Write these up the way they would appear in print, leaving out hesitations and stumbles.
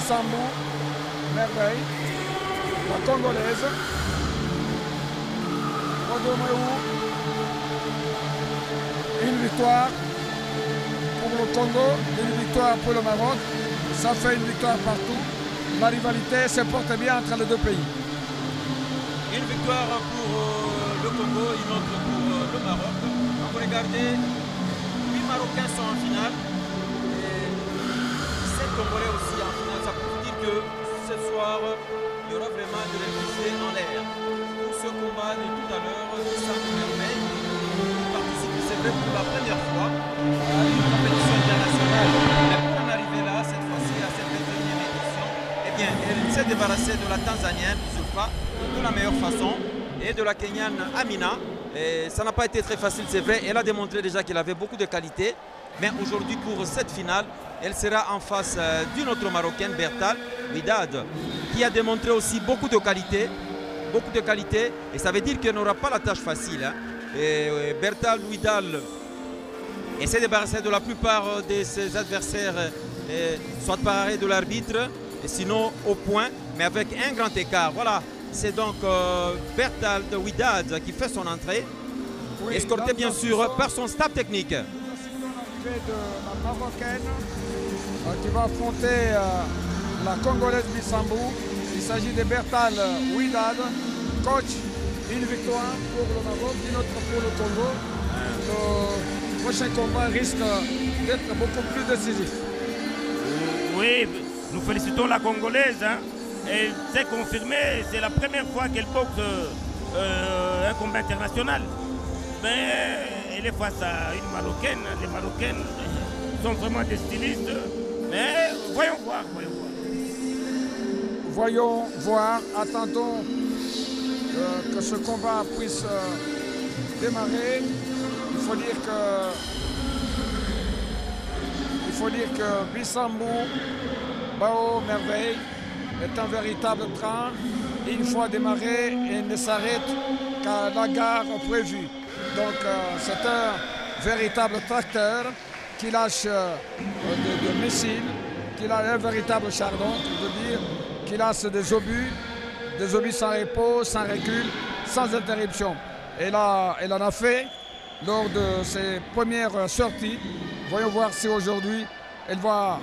Bissambou, merveille. La Congolaise. Une victoire pour le Congo, une victoire pour le Maroc. Ça fait une victoire partout. La rivalité se porte bien entre les deux pays. Une victoire pour le Congo, une autre pour le Maroc. Donc regardez, 8 Marocains sont en finale. Et 7 Congolais aussi en finale. Ça peut dire que ce soir, il y aura vraiment de l'électricité en l'air. Pour ce combat de tout à l'heure, Bissambou Merveille, il participe, c'est vrai, pour la première fois à une compétition internationale. Mais pour en arriver là, cette fois-ci, à cette 21e édition, eh bien, elle s'est débarrassée de la Tanzanienne, Zulfa, de la meilleure façon, et de la Kenyane Amina. Et ça n'a pas été très facile, c'est vrai. Elle a démontré déjà qu'elle avait beaucoup de qualité. Mais aujourd'hui, pour cette finale, elle sera en face d'une autre Marocaine, Bertal Widad, qui a démontré aussi beaucoup de qualité. Beaucoup de qualité. Et ça veut dire qu'elle n'aura pas la tâche facile. Hein. Bertal Widad essaie de débarrasser de la plupart de ses adversaires, soit par arrêt de l'arbitre, et sinon au point, mais avec un grand écart. Voilà. C'est donc Bertal Widad qui fait son entrée, oui, escorté bien sûr par son staff technique. De la Marocaine qui va affronter la Congolaise Bissambou. Il s'agit de Bertal Widad, coach. Une victoire pour le Maroc, une autre pour le Congo. Le prochain combat risque d'être beaucoup plus décisif. Oui, nous félicitons la Congolaise. Hein. Elle s'est confirmée, c'est la première fois qu'elle boxe un combat international. Mais elle est face à une Marocaine. Les Marocaines sont vraiment des stylistes. Mais voyons voir, voyons voir. Voyons voir, attendons que ce combat puisse démarrer. Il faut dire que Bissambou, Bao Merveille, est un véritable train. Une fois démarré, il ne s'arrête qu'à la gare prévue. Donc c'est un véritable tracteur qui lâche des missiles, qui a un véritable chardon, je veux dire, qui lâche des obus sans repos, sans recul, sans interruption. Et là, elle en a fait lors de ses premières sorties. Voyons voir si aujourd'hui elle va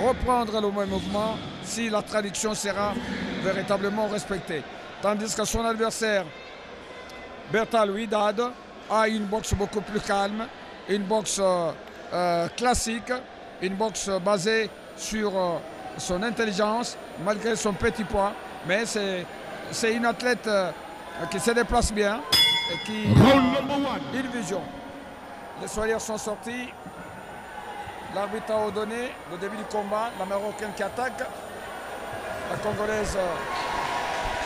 reprendre le même mouvement, si la traduction sera véritablement respectée. Tandis que son adversaire, Bertal Widad, a une boxe beaucoup plus calme, une boxe classique, une boxe basée sur son intelligence, malgré son petit poids. Mais c'est une athlète qui se déplace bien et qui a une vision. Les soigneurs sont sortis. L'arbitre a ordonné le début du combat, la Marocaine qui attaque, la Congolaise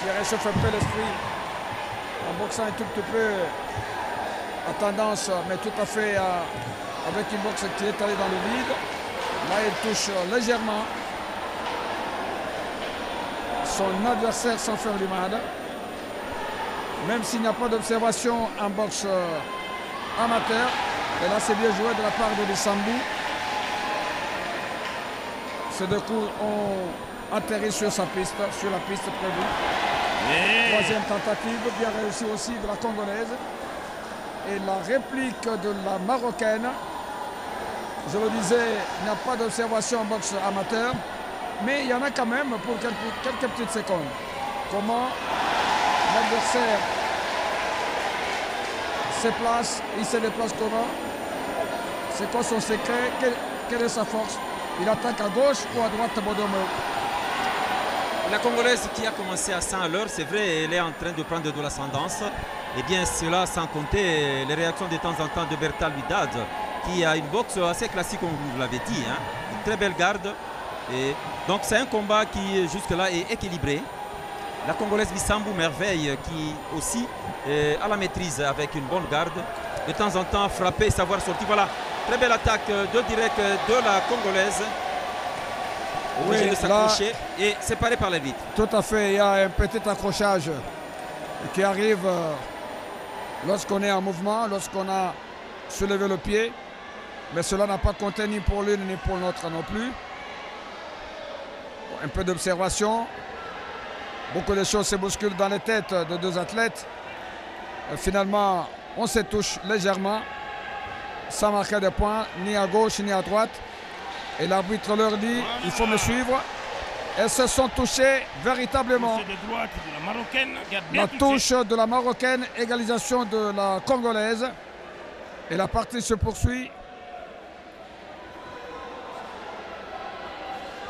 qui réchauffe un peu l'esprit en boxant un tout petit peu à tendance, mais tout à fait avec une boxe qui est allée dans le vide. Là, elle touche légèrement son adversaire sans faire du mal. Même s'il n'y a pas d'observation en boxe amateur, et là c'est bien joué de la part de Bissambou. Ces deux coups ont atterri sur sa piste, sur la piste prévue. Troisième tentative, bien réussie aussi de la Congolaise. Et la réplique de la Marocaine, je le disais, il n'y a pas d'observation en boxe amateur, mais il y en a quand même pour quelques petites secondes. Comment l'adversaire se place, il se déplace comment? C'est quoi son secret? Quelle est sa force? Il attaque à gauche ou à droite, Bodomo? La Congolaise qui a commencé à 100 à l'heure, c'est vrai, elle est en train de prendre de l'ascendance. Et bien cela sans compter les réactions de temps en temps de Bertal Widad, qui a une boxe assez classique, comme vous l'avez dit. Hein. Une très belle garde. Et donc c'est un combat qui jusque-là est équilibré. La Congolaise Bissambou Merveille qui aussi a la maîtrise avec une bonne garde. De temps en temps frapper, savoir sortir. Voilà, très belle attaque de direct de la Congolaise. Obligé de s'accrocher et séparé par l'arbitre. Tout à fait, il y a un petit accrochage qui arrive lorsqu'on est en mouvement, lorsqu'on a soulevé le pied. Mais cela n'a pas compté ni pour l'une ni pour l'autre non plus. un peu d'observation. Beaucoup de choses se bousculent dans les têtes de deux athlètes. Finalement, on se touche légèrement, sans marquer de points, ni à gauche ni à droite. Et l'arbitre leur dit, il faut me suivre. Elles se sont touchées véritablement. De droite de la Marocaine, qui a bien La touché. touche de la Marocaine, égalisation de la Congolaise. Et la partie se poursuit.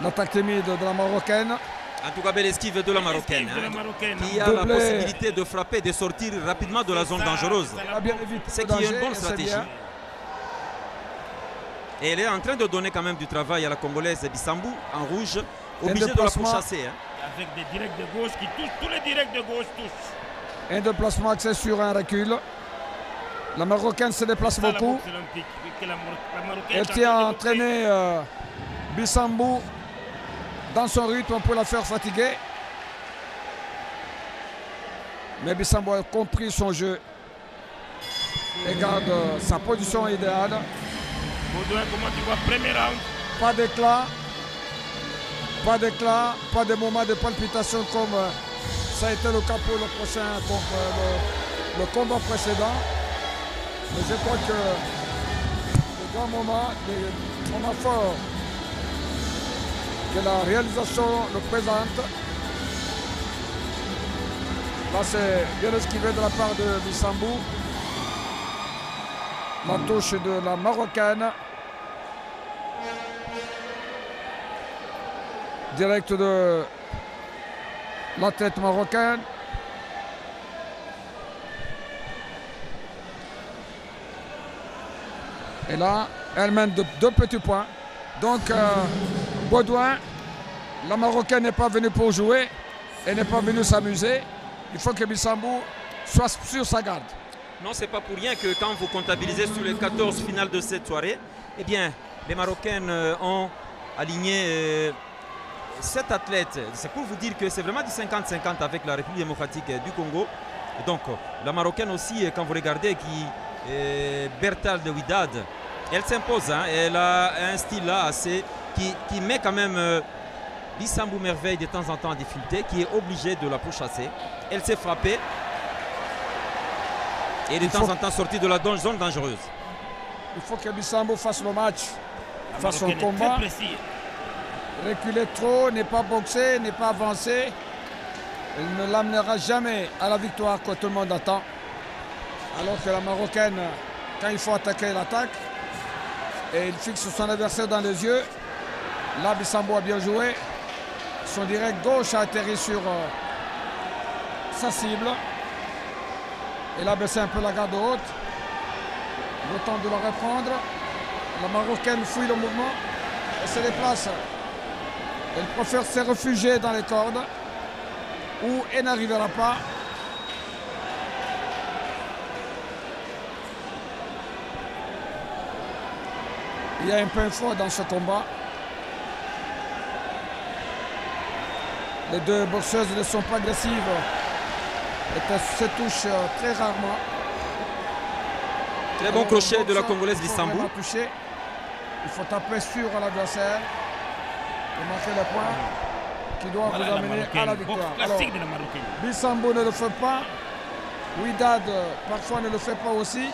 L'attaque timide de la Marocaine. En tout cas, belle esquive de la Marocaine. De la Marocaine. Qui a la Doublé. possibilité de frapper, de sortir rapidement de la zone dangereuse. Elle a bien évité C'est le qu'il y a danger, une bonne et c'est stratégie. bien. Et elle est en train de donner quand même du travail à la Congolaise Bissambou en rouge, Un obligée de la déplacement. pourchasser. Avec des directs de gauche qui touchent, tous les directs de gauche touchent. Un déplacement axé sur un recul. La Marocaine se déplace Ça, la beaucoup. boxe olympique, que la Marocaine Elle est en tient à train de boxer. entraîner Bissambou dans son rythme pour la faire fatiguer. Mais Bissambou a compris son jeu et garde sa position idéale. Baudouin, comment tu vois premier round? Pas d'éclat, pas de moment de palpitation comme ça a été le cas pour le prochain contre le combat précédent. Mais je crois que les grands moments, les moments forts que la réalisation le présente, là c'est bien esquivé de la part de Bissambou. La touche de la Marocaine. Direct de la tête marocaine. Et là, elle mène de 2 petits points. Donc, Baudouin, la Marocaine n'est pas venue pour jouer. Elle n'est pas venue s'amuser. Il faut que Bissambou soit sur sa garde. Non, c'est pas pour rien que quand vous comptabilisez sur les 14 finales de cette soirée, eh bien, les Marocaines ont aligné 7 athlètes. C'est pour vous dire que c'est vraiment du 50-50 avec la République démocratique du Congo. Et donc, la Marocaine aussi, quand vous regardez, Bertal de Ouidad, elle s'impose. Hein, elle a un style là assez qui met quand même Bissambou Merveille de temps en temps en difficulté, qui est obligé de la pourchasser. Elle s'est frappée. Et de temps en temps sortie de la zone dangereuse. Il faut que Bissambou fasse le match, fasse son Marocaine est combat. très précis. Reculer trop, n'est pas boxer, n'est pas avancer. Elle ne l'amènera jamais à la victoire que tout le monde attend. Alors que la Marocaine, quand il faut attaquer, elle attaque. Et il fixe son adversaire dans les yeux. Là, Bissambou a bien joué. Son direct gauche a atterri sur sa cible. Elle a baissé un peu la garde haute. Le temps de la reprendre. La Marocaine fouille le mouvement et se déplace. Elle préfère se réfugier dans les cordes où elle n'arrivera pas. Il y a un point fort dans ce combat. Les deux boxeuses ne sont pas agressives. Elles se touchent très rarement. Très bon crochet de la Congolaise Bissambou. Il faut taper sur l'adversaire et marquer le point qui doit Voilà vous la amener Marocaine. à la Boxe victoire. Alors, classique de la Marocaine. Bissambou ne le fait pas. Ouidad parfois ne le fait pas aussi.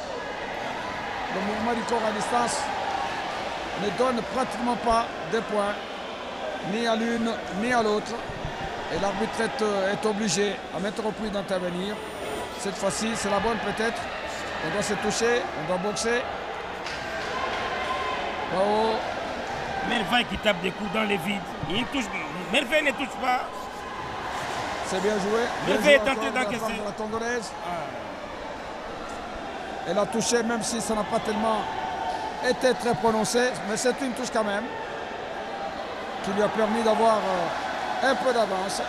Le mouvement du corps à distance ne donne pratiquement pas de points, ni à l'une ni à l'autre. Et l'arbitre est obligé à mettre au prix d'intervenir. Cette fois-ci, c'est la bonne peut-être. On doit se toucher, on doit boxer. Bravo. Merveille qui tape des coups dans les vides. Il touche. Merveille ne touche pas. C'est bien joué. Merveille est Bien joué tenté encore de la d'encaisser. part de la Congolaise. Elle a touché même si ça n'a pas tellement été très prononcé. Mais c'est une touche quand même qui lui a permis d'avoir un peu d'avance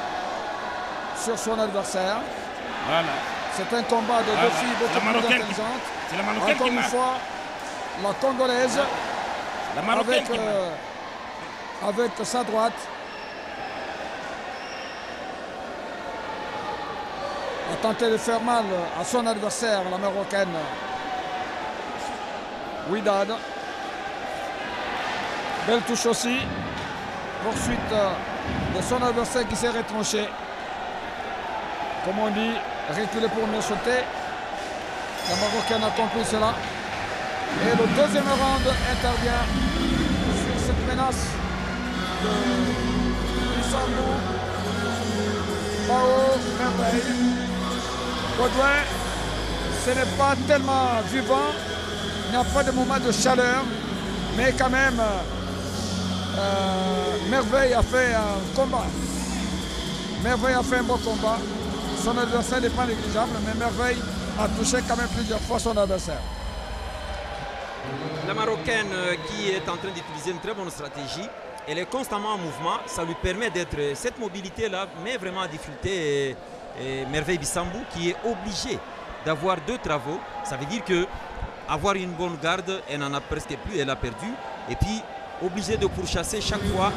sur son adversaire. Voilà. C'est un combat de Voilà. deux filles beaucoup La plus Marocaine qui- intelligentes. C'est la Marocaine Encore qui une marque. fois, la Congolaise La Marocaine avec, qui marque. avec sa droite a tenté de faire mal à son adversaire, la Marocaine Ouidad. Belle touche aussi. poursuite de son adversaire qui s'est retranché. Comme on dit, reculer pour mieux sauter. La Marocaine a compris cela. Et le deuxième round intervient sur cette menace de Bissambou. Bao, merveille. Baudouin, ce n'est pas tellement vivant. Il n'y a pas de moment de chaleur. Mais quand même, Merveille a fait un combat. Merveille a fait un bon combat. Son adversaire n'est pas négligeable, mais Merveille a touché quand même plusieurs fois son adversaire. La Marocaine qui est en train d'utiliser une très bonne stratégie, elle est constamment en mouvement, ça lui permet d'être, cette mobilité-là, mais vraiment à difficulté Merveille Bissambou qui est obligée d'avoir deux travaux. Ça veut dire que avoir une bonne garde, elle n'en a presque plus, elle a perdu. Et puis, obligée de pourchasser chaque fois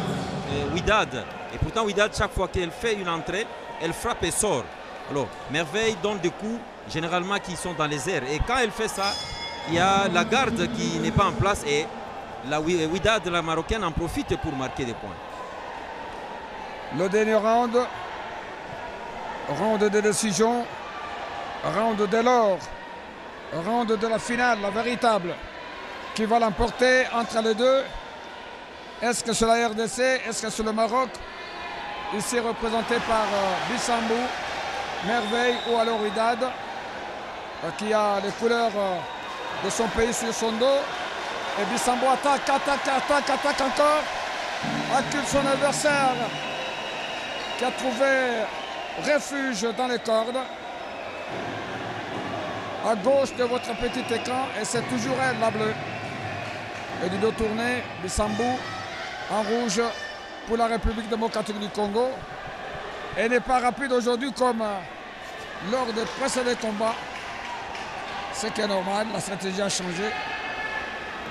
Ouidad. Et pourtant, Ouidad, chaque fois qu'elle fait une entrée, elle frappe et sort. Alors, Merveille donne des coups, généralement, qui sont dans les airs. Et quand elle fait ça, il y a la garde qui n'est pas en place. Et la Ouidad, la Marocaine, en profite pour marquer des points. Le dernier round. Round de décision. Round de l'or. Round de la finale, la véritable. Qui va l'emporter entre les deux? Est-ce que c'est la RDC? Est-ce que c'est le Maroc? Ici représenté par Bissambou, Merveille ou alors Ouidad, qui a les couleurs de son pays sur son dos. Et Bissambou attaque encore. Accule son adversaire qui a trouvé refuge dans les cordes. À gauche de votre petit écran, et c'est toujours elle, la bleue. Et du dos tourné, Bissambou en rouge pour la République démocratique du Congo. Elle n'est pas rapide aujourd'hui comme lors des précédents combats. Ce qui est normal, la stratégie a changé.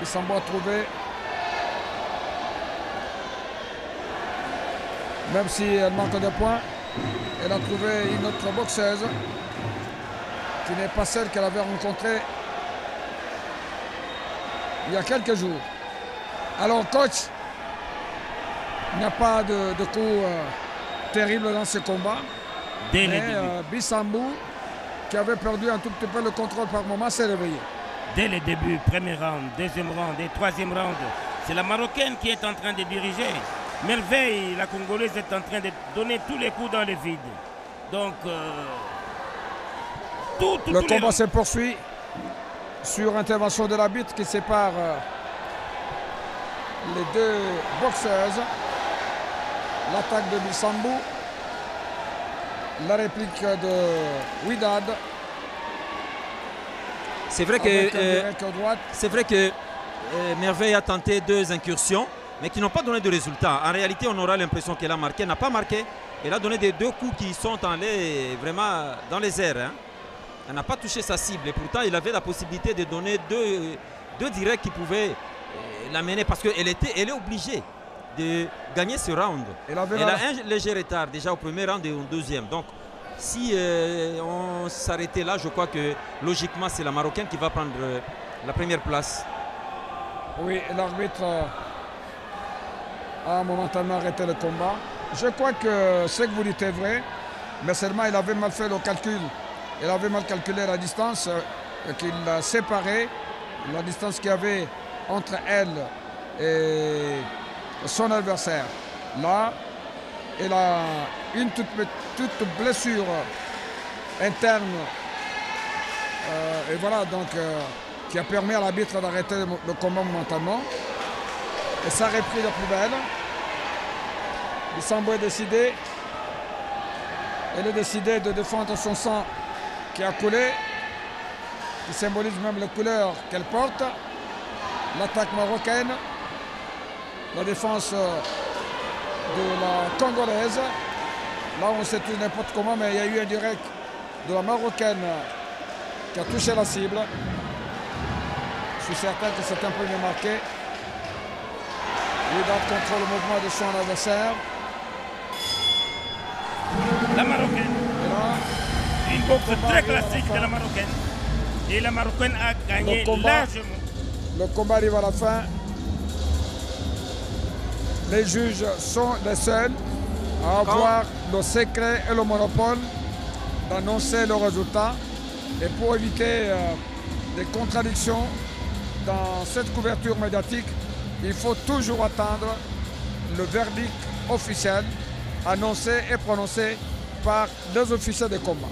Bissambou a trouvé, même si elle manque de points, elle a trouvé une autre boxeuse qui n'est pas celle qu'elle avait rencontrée il y a quelques jours. Alors coach, il n'y a pas de coup terrible dans ce combat. Mais Bissambou, qui avait perdu un tout petit peu le contrôle par moment, s'est réveillé. Dès le début, premier round, deuxième round et troisième round, c'est la Marocaine qui est en train de diriger. Merveille, la Congolaise, est en train de donner tous les coups dans le vide. Donc, le combat se poursuit sur intervention de l'arbitre qui sépare les deux boxeuses. L'attaque de Bissambou, la réplique de Ouidad. C'est vrai que Merveille a tenté deux incursions, mais qui n'ont pas donné de résultat. En réalité, on aura l'impression qu'elle a marqué. Elle n'a pas marqué. Elle a donné des deux coups qui sont vraiment dans les airs. Hein. Elle n'a pas touché sa cible. Et pourtant, il avait la possibilité de donner deux directs qui pouvaient l'amener. Parce qu'elle est obligée de gagner ce round. Elle a un léger retard déjà au premier round et au deuxième. Donc, si on s'arrêtait là, je crois que logiquement, c'est la Marocaine qui va prendre la première place. Oui, l'arbitre a momentanément arrêté le combat. Je crois que ce que vous dites est vrai, mais seulement il avait mal fait le calcul. Il avait mal calculé la distance qu'il a séparée, la distance qu'il y avait entre elle et son adversaire. Là, il a une toute blessure interne. Et voilà, donc, qui a permis à l'arbitre d'arrêter le combat momentanément. Et ça a repris de plus belle. Bissambou est décidé. Elle est décidée de défendre son sang qui a coulé, qui symbolise même les couleurs qu'elle porte. L'attaque marocaine, la défense de la Congolaise. Là, on sait tout n'importe comment, mais il y a eu un direct de la Marocaine qui a touché la cible. Je suis certain que c'est un peu mieux marqué. Ouidad contrôle le mouvement de son adversaire. La Marocaine. Une boxe très classique de la Marocaine. Et la Marocaine a gagné largement. Le combat arrive à la fin. les juges sont les seuls à avoir le secret et le monopole d'annoncer le résultat. Et pour éviter des contradictions dans cette couverture médiatique, il faut toujours attendre le verdict officiel annoncé et prononcé par les officiers de combat.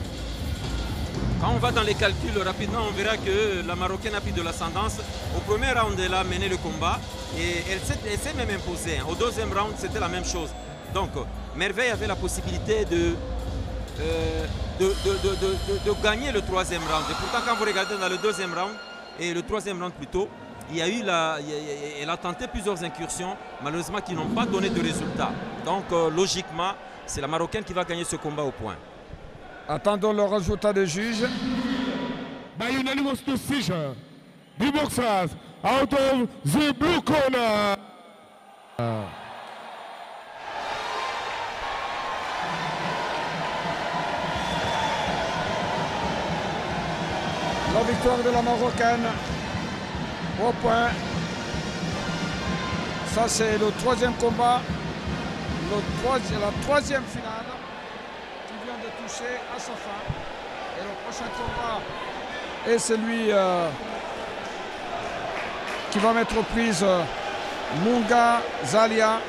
Quand on va dans les calculs rapidement, on verra que la Marocaine a pris de l'ascendance. Au premier round, elle a mené le combat et elle s'est même imposée. Au deuxième round, c'était la même chose. Donc, Merveille avait la possibilité de gagner le troisième round. Et pourtant, quand vous regardez dans le deuxième round et le troisième round plutôt, il y a eu elle a tenté plusieurs incursions, malheureusement qui n'ont pas donné de résultat. Donc, logiquement, c'est la Marocaine qui va gagner ce combat au point. Attendons le résultat des juges. By unanimous decision, the boxers out of the blue corner. La victoire de la Marocaine au point. Ça, c'est le troisième combat, la troisième finale qui vient de toucher à sa fin. Et le prochain combat est celui qui va mettre aux prises Munga Zalia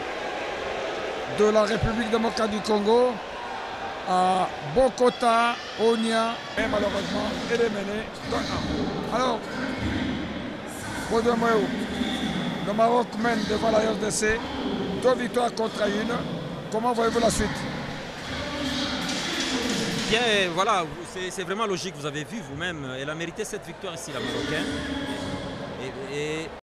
de la République démocratique du Congo à Bokota Onia. Et malheureusement, elle est menée 2-1. Alors, Bodomoyo, le Maroc mène devant la RDC, 2 victoires contre 1. Comment voyez-vous la suite? Bien, voilà, c'est vraiment logique, vous avez vu vous-même, elle a mérité cette victoire ici, la Marocaine. Et